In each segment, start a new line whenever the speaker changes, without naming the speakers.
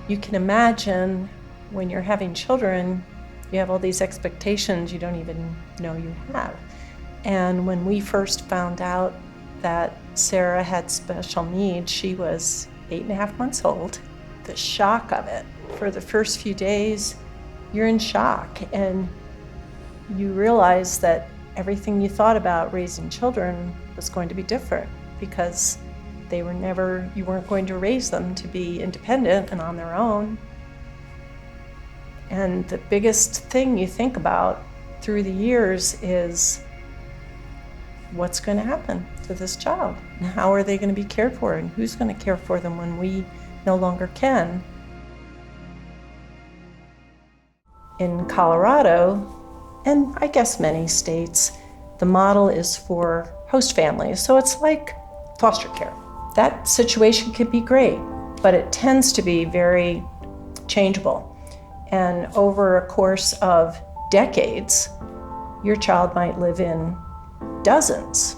You can imagine when you're having children, you have all these expectations you don't even know you have. And when we first found out that Sarah had special needs, she was 8.5 months old. The shock of it, for the first few days, you're in shock, and you realize that everything you thought about raising children was going to be different, because you weren't going to raise them to be independent and on their own. And the biggest thing you think about through the years is what's going to happen to this child, and how are they going to be cared for, and who's going to care for them when we no longer can. In Colorado, and I guess many states, the model is for host families, so it's like foster care. That situation could be great, but it tends to be very changeable. And over a course of decades, your child might live in dozens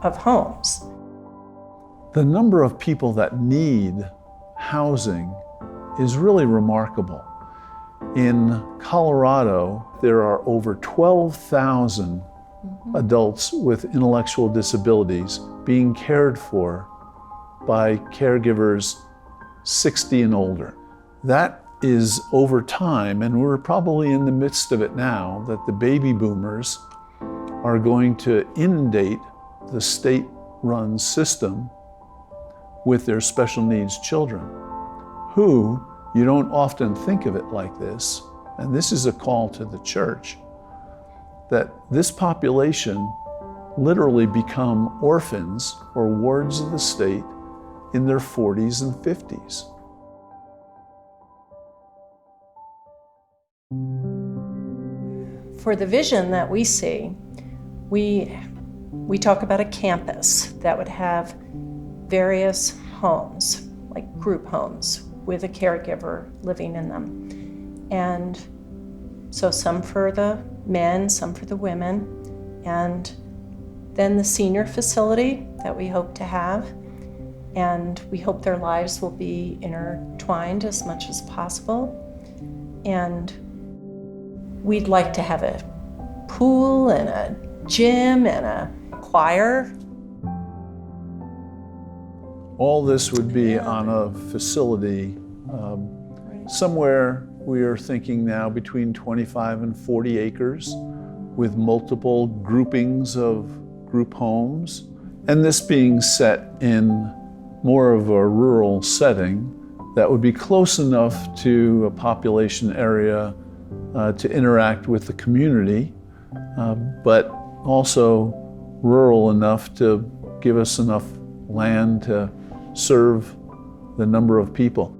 of homes.
The number of people that need housing is really remarkable. In Colorado, there are over 12,000 adults with intellectual disabilities being cared for by caregivers 60 and older. That is over time, and we're probably in the midst of it now, that the baby boomers are going to inundate the state-run system with their special needs children, who, you don't often think of it like this, and this is a call to the church, that this population literally become orphans or wards of the state in their 40s and 50s.
For the vision that we see, we talk about a campus that would have various homes, like group homes, with a caregiver living in them. And so some for the men, some for the women, and then the senior facility that we hope to have. And we hope their lives will be intertwined as much as possible. And we'd like to have a pool and a gym and a choir.
All this would be on a facility somewhere, we are thinking now, between 25 and 40 acres with multiple groupings of group homes. And this being set in more of a rural setting that would be close enough to a population area to interact with the community, but also rural enough to give us enough land to serve the number of people.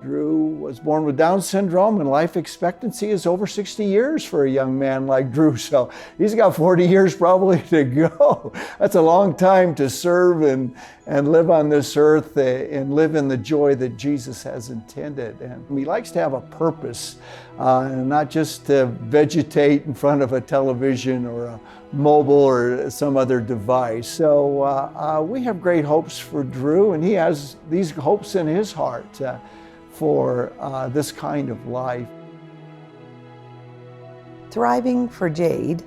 Drew was born with Down syndrome, and life expectancy is over 60 years for a young man like Drew, so he's got 40 years probably to go. That's a long time to serve and live on this earth and live in the joy that Jesus has intended. And he likes to have a purpose, and not just to vegetate in front of a television or a mobile or some other device. So we have great hopes for Drew, and he has these hopes in his heart for this kind of life.
Thriving for Jade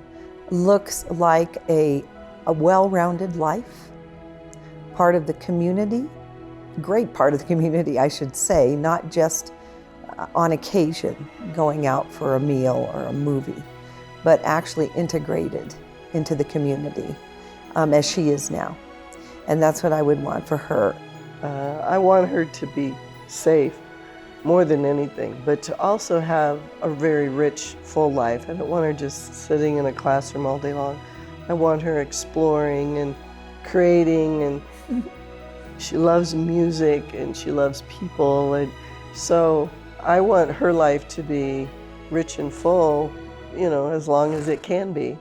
looks like a well-rounded life, part of the community, great part of the community, I should say, not just on occasion going out for a meal or a movie, but actually integrated into the community as she is now. And that's what I would want for her.
I want her to be safe more than anything, but to also have a very rich, full life. I don't want her just sitting in a classroom all day long. I want her exploring and creating, and she loves music and she loves people, and so I want her life to be rich and full, you know, as long as it can be.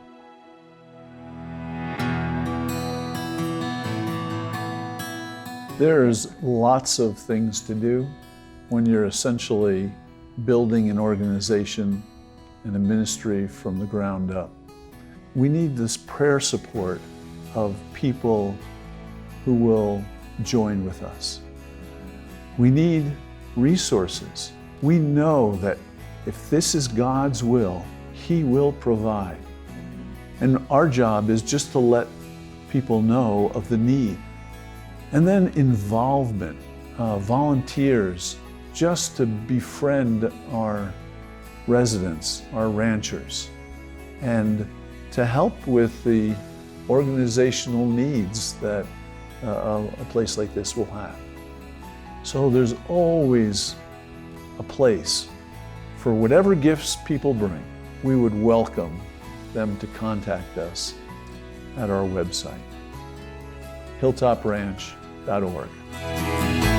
There's lots of things to do when you're essentially building an organization and a ministry from the ground up. We need this prayer support of people who will join with us. We need resources. We know that if this is God's will, He will provide. And our job is just to let people know of the need. And then involvement, volunteers, just to befriend our residents, our ranchers, and to help with the organizational needs that a place like this will have. So there's always a place for whatever gifts people bring. We would welcome them to contact us at our website, hilltopranch.org.